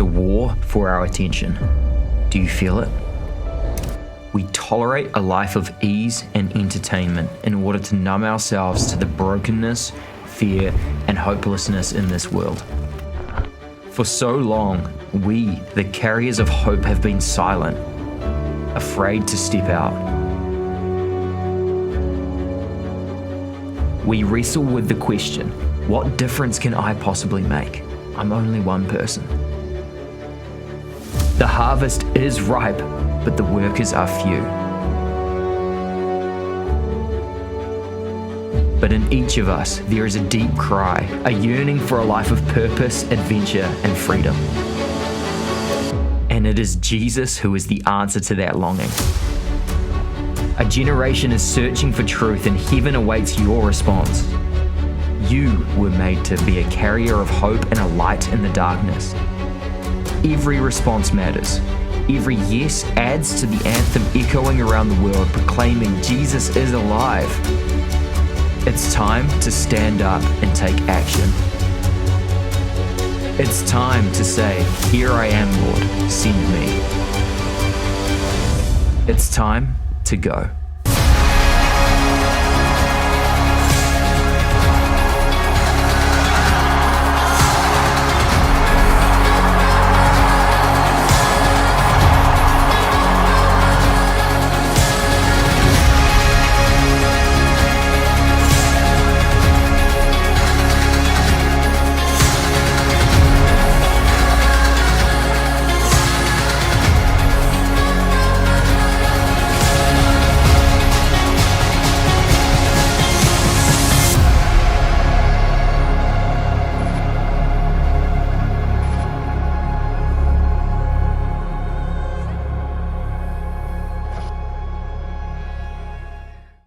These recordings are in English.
a war for our attention. Do you feel it? We tolerate a life of ease and entertainment in order to numb ourselves to the brokenness, fear, and hopelessness in this world. For so long, we, the carriers of hope, have been silent, afraid to step out. We wrestle with the question, what difference can I possibly make? I'm only one person. The harvest is ripe, but the workers are few. But in each of us, there is a deep cry, a yearning for a life of purpose, adventure, and freedom. And it is Jesus who is the answer to that longing. A generation is searching for truth, and heaven awaits your response. You were made to be a carrier of hope and a light in the darkness. Every response matters. Every yes adds to the anthem echoing around the world, proclaiming Jesus is alive. It's time to stand up and take action. It's time to say, "Here I am, Lord, send me." It's time to go.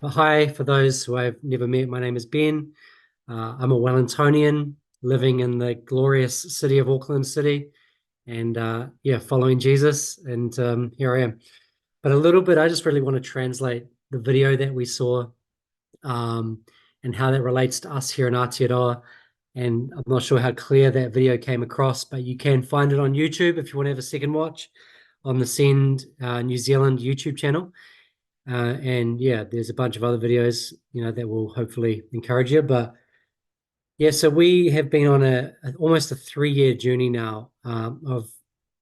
Hi, for those who I've never met, my name is Ben. I'm a Wellingtonian living in the glorious city of Auckland City and following Jesus. And here I am. But a little bit, I just really want to translate the video that we saw and how that relates to us here in Aotearoa. And I'm not sure how clear that video came across, but you can find it on YouTube if you want to have a second watch on the Send New Zealand YouTube channel. There's a bunch of other videos, that will hopefully encourage you. But yeah, so we have been on almost a 3-year journey now of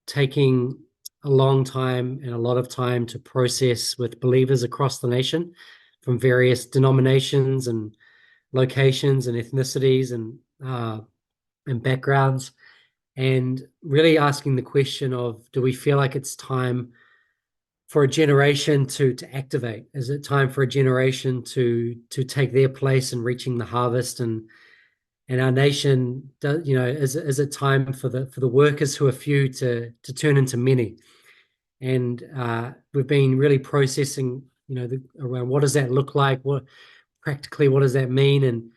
taking a long time and a lot of time to process with believers across the nation from various denominations and locations and ethnicities and backgrounds, and really asking the question of, do we feel like it's time for a generation to activate? Is it time for a generation to take their place in reaching the harvest? And our nation, is it time for the workers who are few to turn into many? And we've been really processing, around what does that look like? What does that mean? And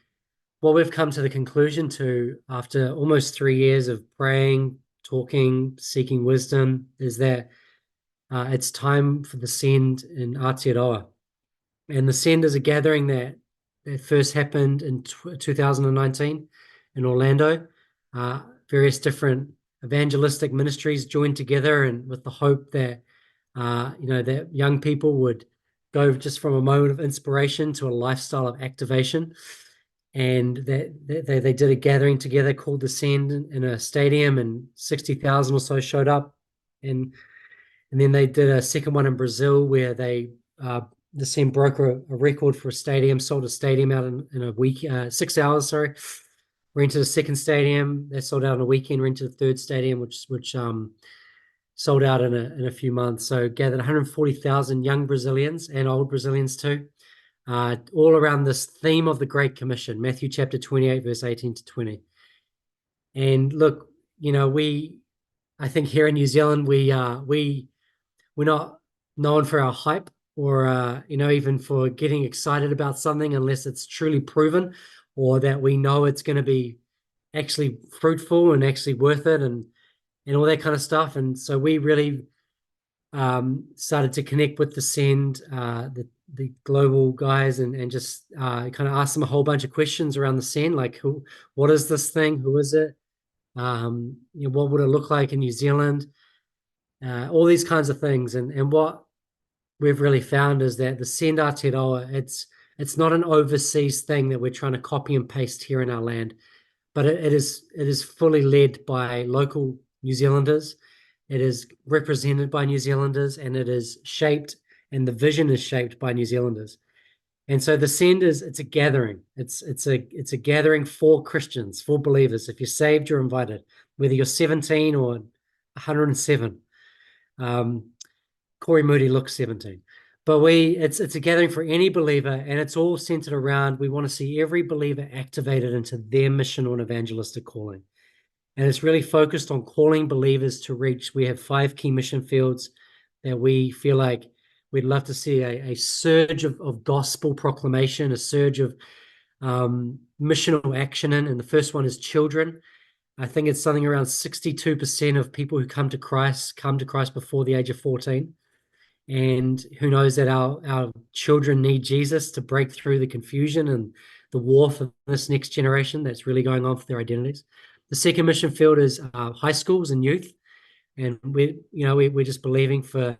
what we've come to the conclusion to after almost 3 years of praying, talking, seeking wisdom is that it's time for the Send in Aotearoa. And the Send is a gathering that first happened in 2019 in Orlando. Various different evangelistic ministries joined together, and with the hope that, that young people would go just from a moment of inspiration to a lifestyle of activation. And that they did a gathering together called the Send in a stadium, and 60,000 or so showed up. And then they did a second one in Brazil where the Send broke a record for a stadium, sold a stadium out in a week, 6 hours, rented a second stadium. They sold out in a weekend, rented a third stadium, which sold out in a few months. So gathered 140,000 young Brazilians and old Brazilians too, all around this theme of the Great Commission, Matthew chapter 28, verse 18 to 20. And look, I think here in New Zealand, we're not known for our hype or, even for getting excited about something unless it's truly proven or that we know it's going to be actually fruitful and actually worth it and all that kind of stuff. And so we really started to connect with the Send, the global guys, and just kind of ask them a whole bunch of questions around the Send, like what is this thing? Who is it? What would it look like in New Zealand? All these kinds of things. And what we've really found is that the Send Aotearoa, it's not an overseas thing that we're trying to copy and paste here in our land, but it is fully led by local New Zealanders. It is represented by New Zealanders, and it is shaped, and the vision is shaped by New Zealanders. And so the Send is it's a gathering. It's a gathering for Christians, for believers. If you're saved, you're invited, whether you're 17 or 107. Um, Corey Moody looks 17. But it's a gathering for any believer, and it's all centered around we want to see every believer activated into their missional and evangelistic calling. And it's really focused on calling believers to reach. We have 5 key mission fields that we feel like we'd love to see a surge of gospel proclamation, a surge of missional action in. And the first one is children. I think it's something around 62% of people who come to Christ before the age of 14. And who knows that our children need Jesus to break through the confusion and the war for this next generation that's really going on for their identities. The second mission field is high schools and youth, and we're just believing for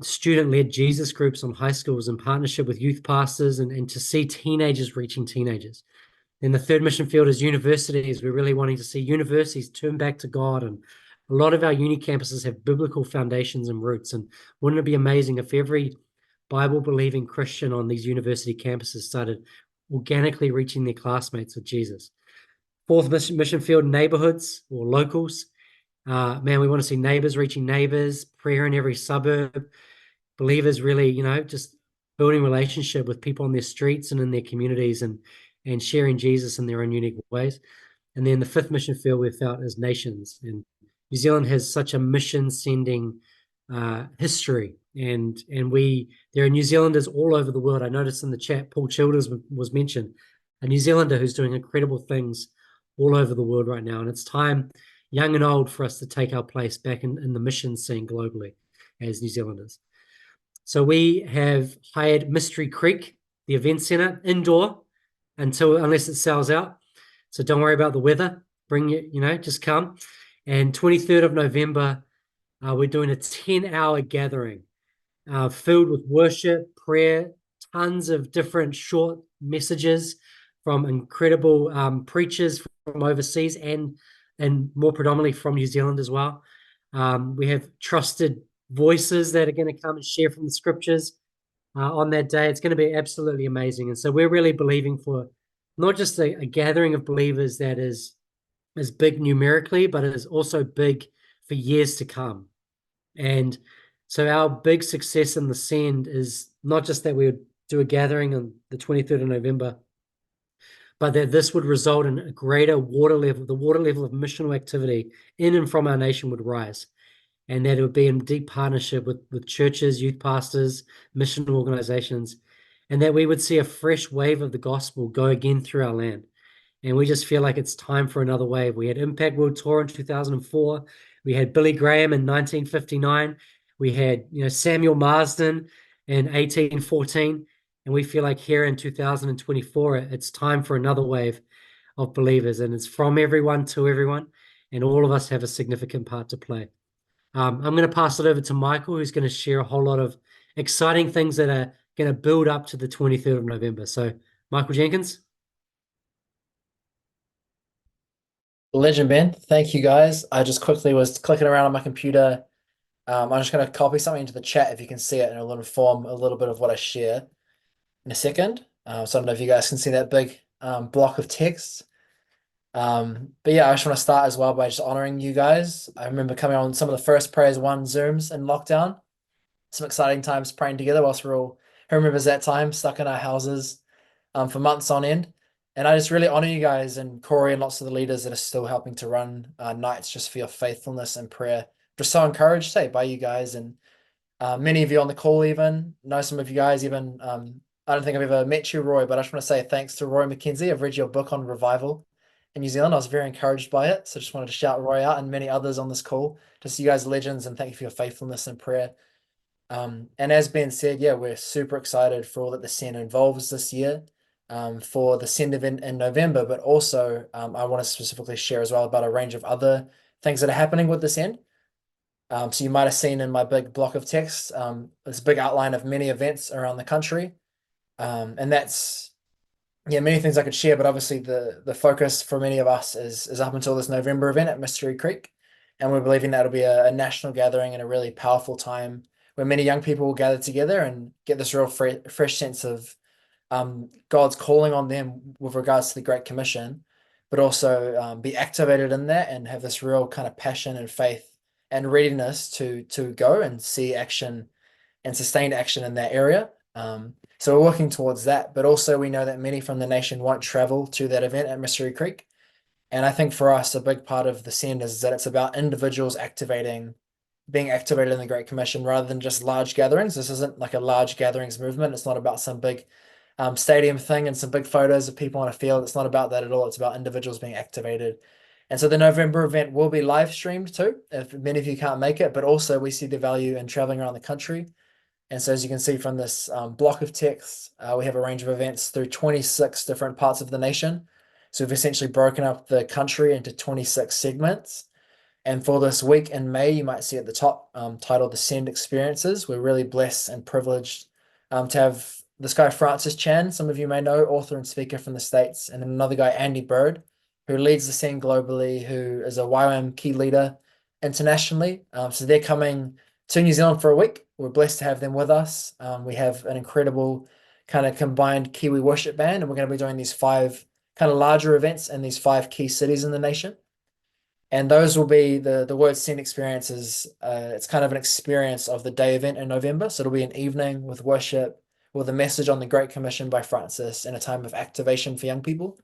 student-led Jesus groups on high schools in partnership with youth pastors, and to see teenagers reaching teenagers. Then the third mission field is universities. We're really wanting to see universities turn back to God, and a lot of our uni campuses have biblical foundations and roots. And wouldn't it be amazing if every Bible-believing Christian on these university campuses started organically reaching their classmates with Jesus? Fourth mission field, neighborhoods or locals. Man, we want to see neighbors reaching neighbors, prayer in every suburb, believers really, just building relationship with people on their streets and in their communities, and sharing Jesus in their own unique ways. And then the fifth mission field we've felt is nations. And New Zealand has such a mission sending history. And there are New Zealanders all over the world. I noticed in the chat, Paul Childers was mentioned, a New Zealander who's doing incredible things all over the world right now. And it's time, young and old, for us to take our place back in the mission scene globally as New Zealanders. So we have hired Mystery Creek, the event center, indoor unless it sells out. So don't worry about the weather. Bring it, just come. And 23rd of November, we're doing a 10-hour gathering filled with worship, prayer, tons of different short messages from incredible preachers from overseas and more predominantly from New Zealand as well. We have trusted voices that are going to come and share from the scriptures on that day. It's going to be absolutely amazing. And so we're really believing for not just a gathering of believers that is big numerically, but it is also big for years to come. And so our big success in the Send is not just that we would do a gathering on the 23rd of November, but that this would result in a greater water level. The water level of missional activity in and from our nation would rise, and that it would be in deep partnership with churches, youth pastors, mission organizations, and that we would see a fresh wave of the gospel go again through our land. And we just feel like it's time for another wave. We had Impact World Tour in 2004. We had Billy Graham in 1959. We had, Samuel Marsden in 1814. And we feel like here in 2024, it's time for another wave of believers. And it's from everyone to everyone. And all of us have a significant part to play. I'm going to pass it over to Michael, who's going to share a whole lot of exciting things that are going to build up to the 23rd of November. So, Michael Jenkins. Legend, Ben. Thank you, guys. I just quickly was clicking around on my computer. I'm just going to copy something into the chat if you can see it, and it'll inform a little bit of what I share in a second. So I don't know if you guys can see that big block of text. But yeah, I just want to start as well by just honoring you guys. I remember coming on some of the first Prayers One Zooms in lockdown. Some exciting times praying together whilst we're all, who remembers that time, stuck in our houses for months on end. And I just really honor you guys and Corey and lots of the leaders that are still helping to run nights just for your faithfulness and prayer. Just so encouraged, by you guys, and many of you on the call even know some of you guys even. I don't think I've ever met you, Roy, but I just want to say thanks to Roy McKenzie. I've read your book on revival in New Zealand. I was very encouraged by it. So just wanted to shout Roy out and many others on this call. Just you guys are legends, and thank you for your faithfulness and prayer. And as Ben said, yeah, we're super excited for all that the Send involves this year. for the Send event in November, but also I want to specifically share as well about a range of other things that are happening with the Send. So you might have seen in my big block of text this big outline of many events around the country. And that's many things I could share, but obviously the focus for many of us is up until this November event at Mystery Creek. And we're believing that'll be a national gathering and a really powerful time where many young people will gather together and get this real fresh sense of God's calling on them with regards to the Great Commission, but also be activated in that and have this real kind of passion and faith and readiness to go and see action and sustained action in that area. So we're working towards that, but also we know that many from the nation won't travel to that event at Mystery Creek. And I think for us, a big part of the Send is that it's about individuals being activated in the Great Commission rather than just large gatherings. This isn't like a large gatherings movement. It's not about some big stadium thing and some big photos of people on a field. It's not about that at all. It's about individuals being activated. And so the November event will be live streamed too, if many of you can't make it, but also we see the value in traveling around the country. And so as you can see from this block of text, we have a range of events through 26 different parts of the nation. So we've essentially broken up the country into 26 segments. And for this week in May, you might see at the top titled The Send Experiences. We're really blessed and privileged to have this guy, Francis Chan, some of you may know, author and speaker from the States, and then another guy, Andy Bird, who leads the Send globally, who is a YWAM key leader internationally. So they're coming to New Zealand for a week. We're blessed to have them with us. We have an incredible kind of combined Kiwi worship band, and we're going to be doing these 5 kind of larger events in these 5 key cities in the nation. And those will be the word Send experiences. It's kind of an experience of the day event in November. So it'll be an evening with worship, with a message on the Great Commission by Francis, and a time of activation for young people.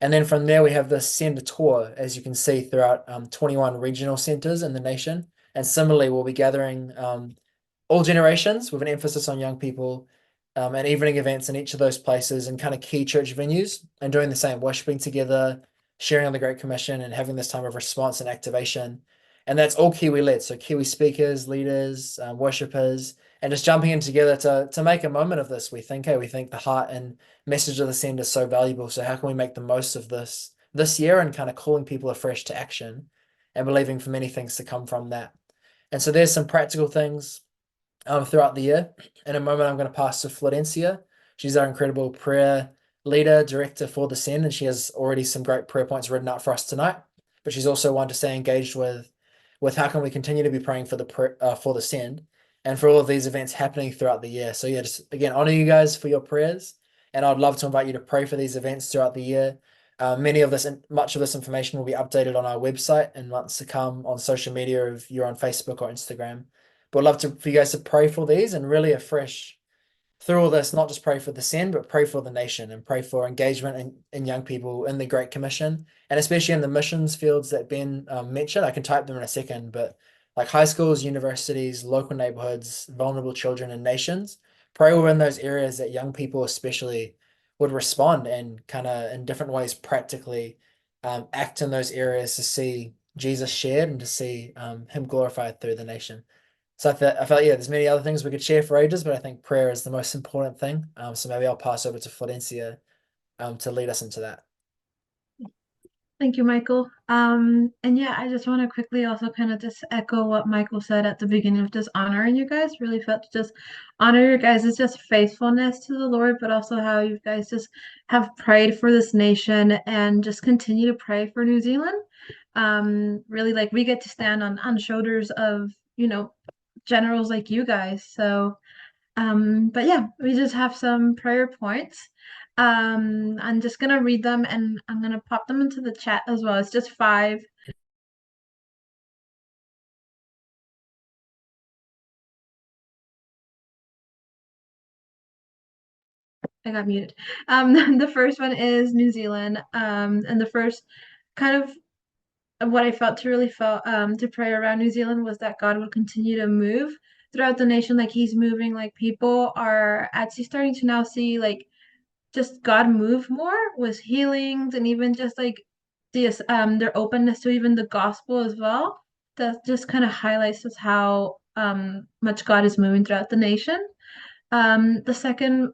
And then from there, we have the Send tour, as you can see, throughout 21 regional centers in the nation. And similarly, we'll be gathering all generations with an emphasis on young people, and evening events in each of those places and kind of key church venues, and doing the same, worshiping together, sharing on the Great Commission, and having this time of response and activation. And that's all Kiwi led. So Kiwi speakers, leaders, worshippers, and just jumping in together to make a moment of this. We think the heart and message of the Send is so valuable. So how can we make the most of this year and kind of calling people afresh to action and believing for many things to come from that. And so there's some practical things throughout the year. In a moment, I'm going to pass to Florencia. She's our incredible prayer leader, director for the Send, and she has already some great prayer points written out for us tonight. But she's also one to stay engaged with how can we continue to be praying for the Send and for all of these events happening throughout the year. So yeah, just again, honor you guys for your prayers, and I'd love to invite you to pray for these events throughout the year. Much of this information will be updated on our website in months to come, on social media if you're on Facebook or Instagram. But I'd love for you guys to pray for these and really afresh through all this, not just pray for the Send, but pray for the nation and pray for engagement in young people in the Great Commission, and especially in the missions fields that Ben mentioned. I can type them in a second, but like high schools, universities, local neighborhoods, vulnerable children, and nations. Pray within those areas that young people especially would respond and kind of in different ways practically act in those areas to see Jesus shared and to see him glorified through the nation. So I felt, yeah, there's many other things we could share for ages, but I think prayer is the most important thing. So maybe I'll pass over to Florencia to lead us into that. Thank you, Michael. And yeah, I just want to quickly also kind of just echo what Michael said at the beginning of just honoring you guys. Really felt to just honor your guys' just faithfulness to the Lord, but also how you guys just have prayed for this nation and just continue to pray for New Zealand. Really like we get to stand on shoulders of, generals like you guys. So, but yeah, we just have some prayer points. I'm just gonna read them and I'm gonna pop them into the chat as well. It's just 5. I got muted. The first one is New Zealand. And the first kind of what I felt to pray around New Zealand was that God would continue to move throughout the nation like he's moving, like people are actually starting to now see like just God move more with healings and even just like their openness to even the gospel as well. That just kind of highlights just how much God is moving throughout the nation. The second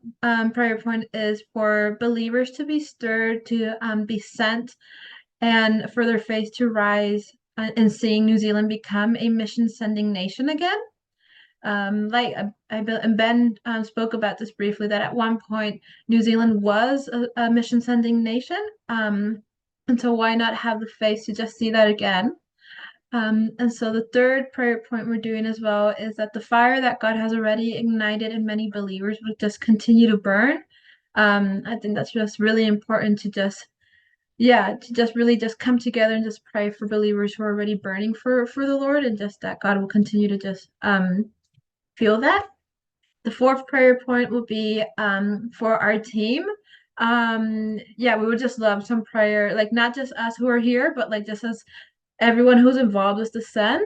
prayer point is for believers to be stirred, to be sent, and for their faith to rise in seeing New Zealand become a mission sending nation again. Like and Ben spoke about this briefly, that at one point New Zealand was a mission sending nation. And so why not have the faith to just see that again? And so the third prayer point we're doing as well is that the fire that God has already ignited in many believers would just continue to burn. I think that's just really important to just, yeah, to just really just come together and just pray for believers who are already burning for the Lord, and just that God will continue to just feel that. The fourth prayer point will be for our team. Yeah, we would just love some prayer, like not just us who are here, but like just as everyone who's involved with the send,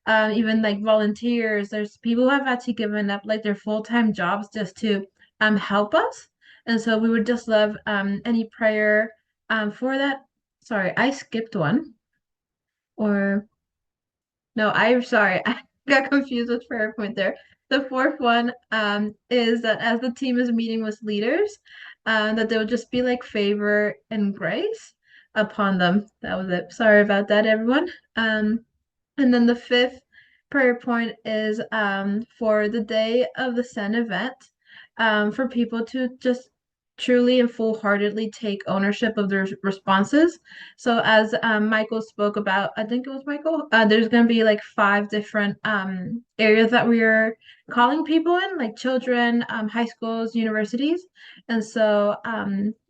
even like volunteers. There's people who have actually given up like their full-time jobs just to help us. And so we would just love any prayer for that. Sorry, I skipped one. Or no, I'm sorry. I got confused with prayer point there. The fourth one is that as the team is meeting with leaders, that there will just be like favor and grace upon them. That was it. Sorry about that, everyone. And then the fifth prayer point is for the day of the Send event, for people to just truly and full-heartedly take ownership of their responses. So as Michael spoke about, I think it was Michael, there's going to be like 5 different areas that we are calling people in, like children, high schools, universities. And so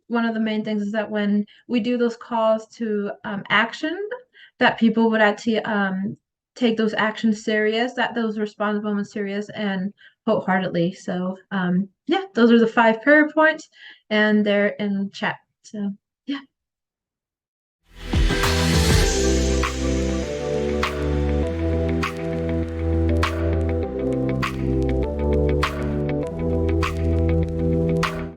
one of the main things is that when we do those calls to action, that people would actually take those actions serious, that those response moments serious and wholeheartedly. So yeah, those are the 5 prayer points, and they're in chat. So